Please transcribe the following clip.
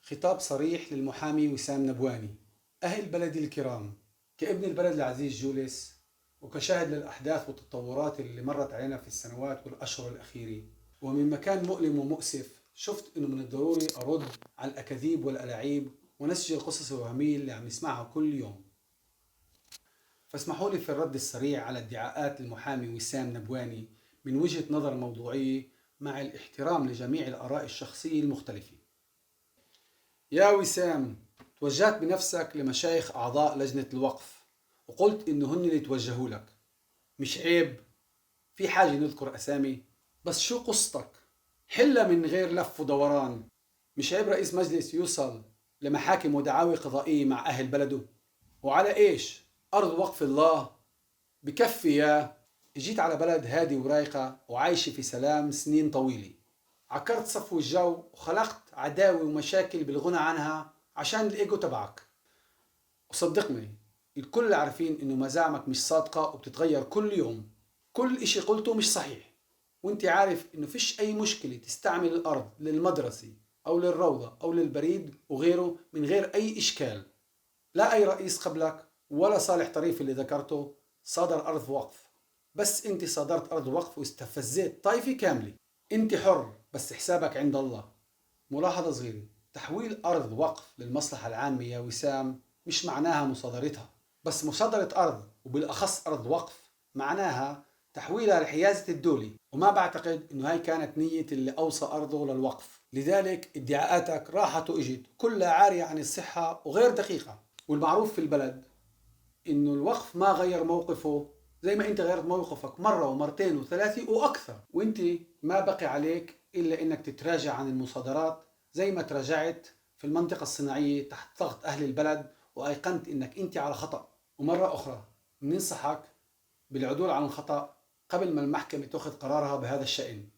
خطاب صريح للمحامي وسام نبواني. أهل بلدي الكرام، كابن البلد العزيز جولس وكشاهد للأحداث والتطورات اللي مرت علينا في السنوات والأشهر الأخيرة، ومن مكان مؤلم ومؤسف شفت إنه من الضروري أرد على الأكاذيب والألاعيب ونسج القصص الوهمية اللي عم نسمعها كل يوم. فاسمحوا لي في الرد السريع على ادعاءات المحامي وسام نبواني من وجهة نظر موضوعية مع الاحترام لجميع الآراء الشخصية المختلفة. يا وسام، توجهت بنفسك لمشايخ أعضاء لجنة الوقف وقلت إنه هن اللي توجهوا لك، مش عيب؟ في حاجة نذكر أسامي؟ بس شو قصتك؟ حلها من غير لف ودوران. مش عيب رئيس مجلس يوصل لمحاكم ودعاوي قضائية مع أهل بلده؟ وعلى إيش؟ أرض وقف الله بكفي. يا جيت على بلد هادي ورايقة وعايشة في سلام سنين طويلة، عكرت صفو الجو وخلقت عداوة ومشاكل بالغنى عنها عشان الإيجو تبعك. وصدقني الكل عارفين إنه مزاعمك مش صادقة وبتتغير كل يوم، كل إشي قلته مش صحيح، وإنت عارف إنه فيش أي مشكلة تستعمل الأرض للمدرسة أو للروضة أو للبريد وغيره من غير أي إشكال. لا أي رئيس قبلك ولا صالح طريف اللي ذكرته صادر أرض وقف، بس أنت صادرت أرض وقف واستفزيت طائفة كاملة. أنت حر بس حسابك عند الله. ملاحظة صغيرة، تحويل أرض وقف للمصلحة العامة يا وسام مش معناها مصادرتها، بس مصادرة أرض وبالأخص أرض وقف معناها تحويلها لحيازة الدولة، وما بعتقد إنه هاي كانت نية اللي أوصى أرضه للوقف. لذلك ادعاءاتك راحت وإجت كلها عارية عن الصحة وغير دقيقة. والمعروف في البلد إنه الوقف ما غير موقفه زي ما أنت غيرت موقفك مرة ومرتين وثلاثة وأكثر، وأنت ما بقي عليك إلا إنك تتراجع عن المصادرات زي ما تراجعت في المنطقة الصناعية تحت ضغط أهل البلد وأيقنت إنك أنت على خطأ. ومرة أخرى بننصحك بالعدول عن الخطأ قبل ما المحكمة تأخذ قرارها بهذا الشأن.